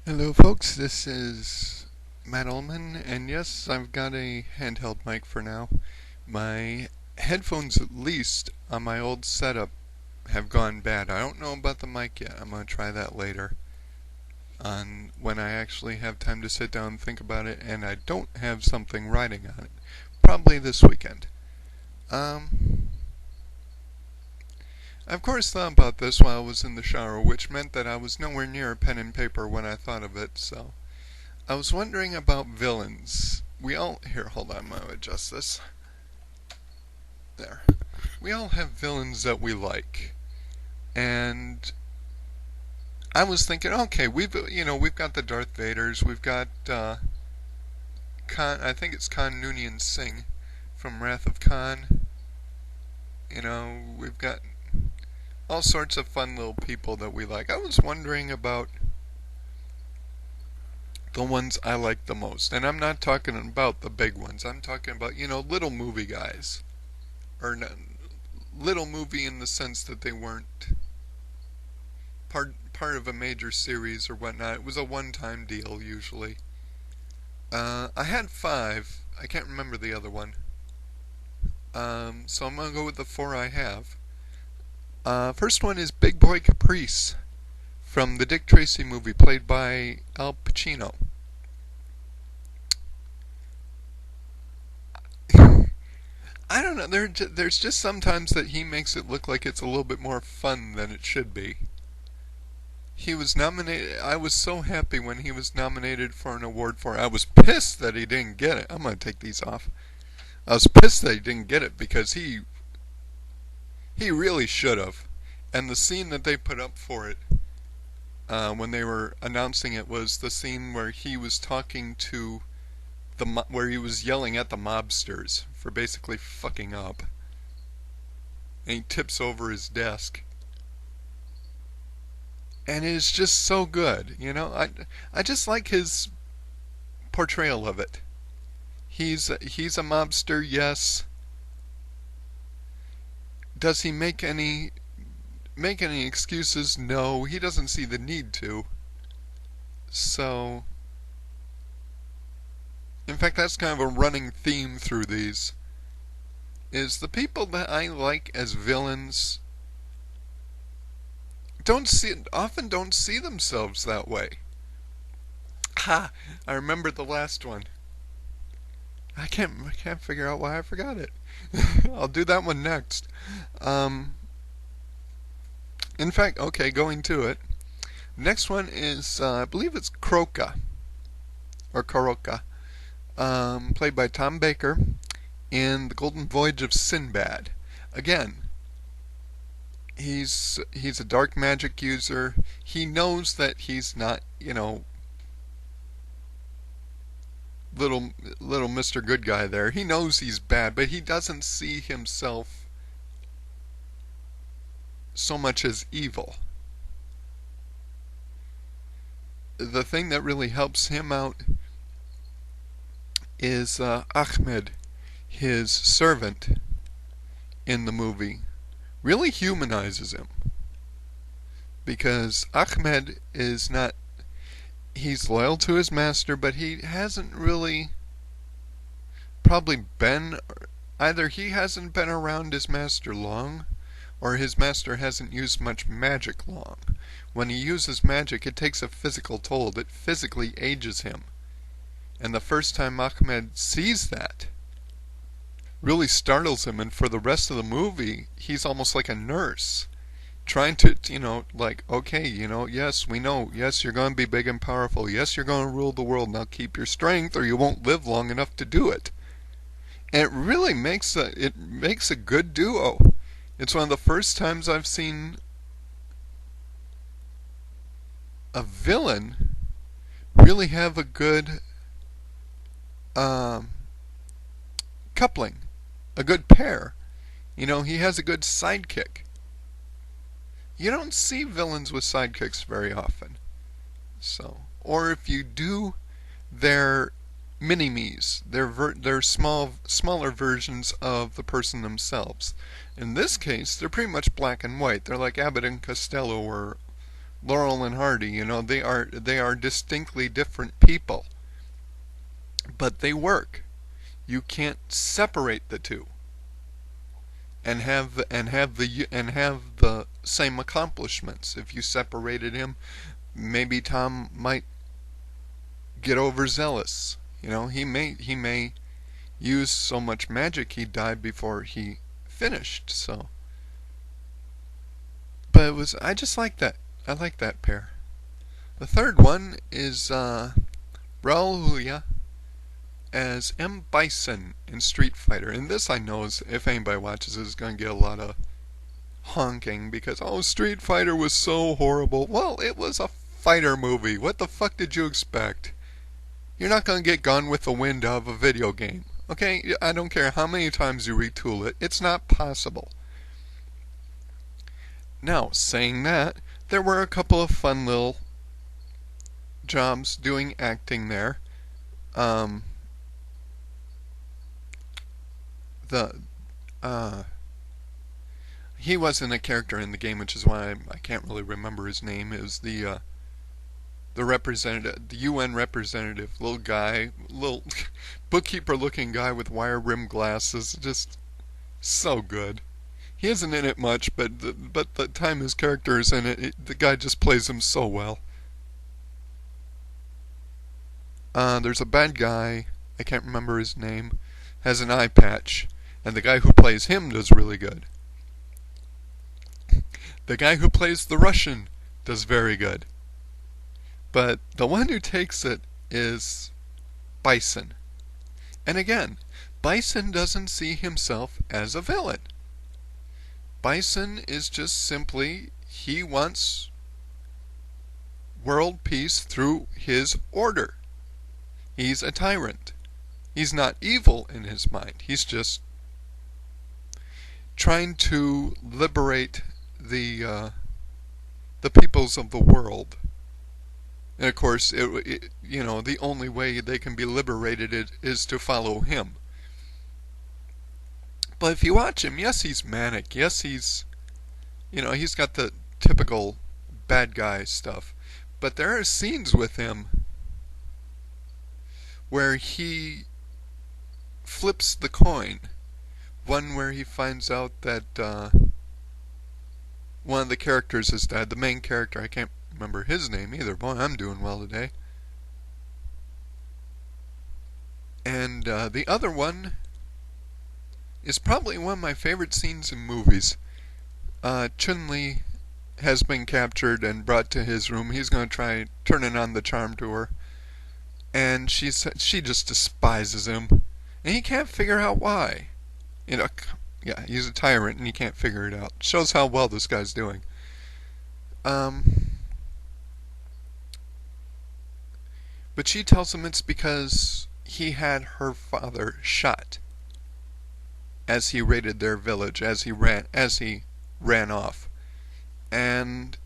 Hello folks, this is Matt Ullman, and yes, I've got a handheld mic for now. My headphones, at least, on my old setup have gone bad. I don't know about the mic yet. I'm going to try that later on when I actually have time to sit down and think about it, and I don't have something riding on it. Probably this weekend. I of course thought about this while I was in the shower, which meant that I was nowhere near a pen and paper when I thought of it, so I was wondering about villains. Here, hold on, I'm going to adjust this. There. We all have villains that we like. And I was thinking, okay, we've got the Darth Vaders, we've got, I think it's Khan Noonien Singh from Wrath of Khan. We've got all sorts of fun little people that we like. I was wondering about the ones I like the most. And I'm not talking about the big ones. I'm talking about, little movie guys. Or little movie in the sense that they weren't part of a major series or whatnot. It was a one-time deal, usually. I had 5. I can't remember the other one. So I'm going to go with the 4 I have. First one is Big Boy Caprice from the Dick Tracy movie, played by Al Pacino. I don't know, there's just sometimes that he makes it look like it's a little bit more fun than it should be. He was nominated. I was so happy when he was nominated for an award for it. I was pissed that he didn't get it. I'm going to take these off. I was pissed that he didn't get it because he really should have. And the scene that they put up for it when they were announcing it was the scene where he was talking to where he was yelling at the mobsters for basically fucking up. And he tips over his desk. And it is just so good, I just like his portrayal of it. He's a mobster, yes. Does he make any excuses? No, he doesn't see the need to. So, in fact, that's kind of a running theme through these. Is the people that I like as villains often don't see themselves that way. Ha! I remembered the last one. I can't figure out why I forgot it. I'll do that one next. In fact, okay, going to it. Next one is, I believe it's Koura, or Koura, played by Tom Baker in The Golden Voyage of Sinbad. Again, he's a dark magic user. He knows that he's not, little Mr. Good Guy there. He knows he's bad, but he doesn't see himself so much as evil. The thing that really helps him out is Ahmed, his servant in the movie, really humanizes him. Because Ahmed is not, he's loyal to his master, but he hasn't really probably been, either he hasn't been around his master long, or his master hasn't used much magic long. When he uses magic, it takes a physical toll. It physically ages him. And the first time Ahmed sees that, really startles him, and for the rest of the movie, he's almost like a nurse. Trying to, like, okay, yes, we know, yes, you're going to be big and powerful, yes, you're going to rule the world, now keep your strength or you won't live long enough to do it. And it really makes a good duo. It's one of the first times I've seen a villain really have a good coupling, a good pair. He has a good sidekick. You don't see villains with sidekicks very often. So, or if you do, they're mini-me's. They're smaller versions of the person themselves. In this case, they're pretty much black and white. They're like Abbott and Costello Laurel and Hardy. They are distinctly different people, but they work. You can't separate the two and have the same accomplishments. If you separated him, maybe Tom might get overzealous. He may use so much magic he'd die before he finished. So, but I just like that. I like that pair. The third one is Raul as M. Bison in Street Fighter. And this, I know, if anybody watches, is going to get a lot of honking because, oh, Street Fighter was so horrible. Well, it was a fighter movie. What the fuck did you expect? You're not going to get Gone with the Wind out of a video game. Okay? I don't care how many times you retool it. It's not possible. Now, saying that, there were a couple of fun little jobs doing acting there. He wasn't a character in the game, which is why I can't really remember his name. It was the representative, the UN representative, little guy, little bookkeeper-looking guy with wire-rimmed glasses, just so good. He isn't in it much, but the time his character is in it, the guy just plays him so well. There's a bad guy, I can't remember his name, has an eye patch, and the guy who plays him does really good. The guy who plays the Russian does very good. But the one who takes it is Bison. And again, Bison doesn't see himself as a villain. Bison is just simply, he wants world peace through his order. He's a tyrant. He's not evil in his mind. He's just trying to liberate the peoples of the world. And of course, the only way they can be liberated is to follow him. But if you watch him, yes, he's manic. Yes, he's got the typical bad guy stuff. But there are scenes with him where he flips the coin. One where he finds out that one of the characters is dead. The main character, I can't remember his name either. Boy, I'm doing well today. And the other one is probably one of my favorite scenes in movies. Chun-Li has been captured and brought to his room. He's going to try turning on the charm to her. And she just despises him. And he can't figure out why. Yeah, he's a tyrant and he can't figure it out. Shows how well this guy's doing. But she tells him it's because he had her father shot as he raided their village, as he ran off. And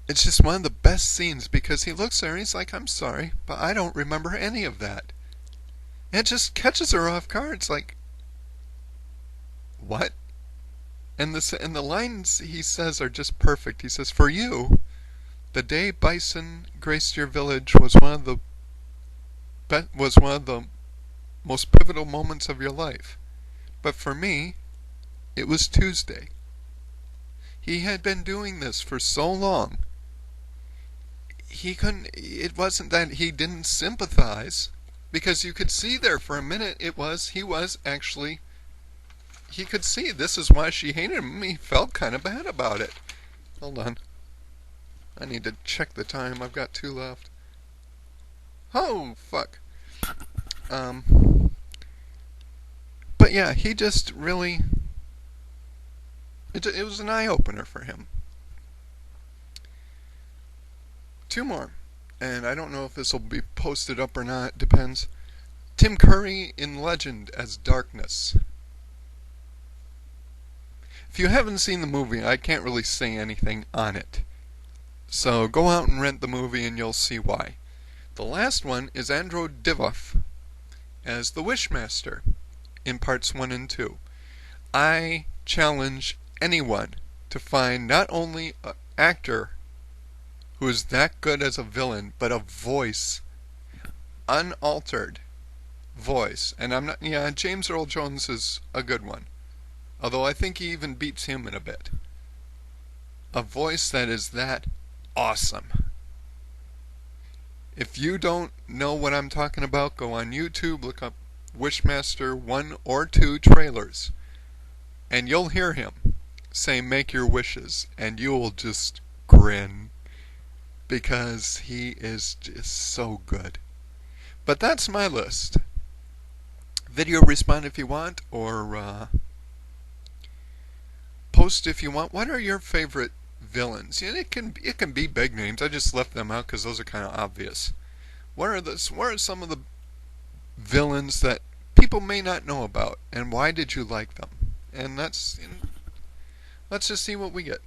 it's just one of the best scenes because he looks at her and he's like, I'm sorry, but I don't remember any of that. And it just catches her off guard. It's like, what? And the lines he says are just perfect. He says, for you, the day Bison graced your village was one of the most pivotal moments of your life. But for me, it was Tuesday. He had been doing this for so long. It wasn't that he didn't sympathize, because you could see there for a minute he could see this is why she hated him. He felt kind of bad about it. Hold on. I need to check the time. I've got 2 left. Oh, fuck. But yeah, he just really... It was an eye-opener for him. 2 more. And I don't know if this will be posted up or not. Depends. Tim Curry in Legend as Darkness. If you haven't seen the movie, I can't really say anything on it. So go out and rent the movie and you'll see why. The last one is Andrew Divoff as the Wishmaster in parts 1 and 2. I challenge anyone to to find not only an actor who is that good as a villain, but a voice, unaltered voice. And I'm not, yeah, James Earl Jones is a good one. Although I think he even beats him in a bit. A voice that is that awesome. If you don't know what I'm talking about, go on YouTube, look up Wishmaster 1 or 2 trailers, and you'll hear him say make your wishes, and you will just grin, because he is just so good. But that's my list. Video respond if you want, or post if you want. What are your favorite villains? And it can be big names. I just left them out because those are kind of obvious. What are some of the villains that people may not know about, and why did you like them? And let's just see what we get.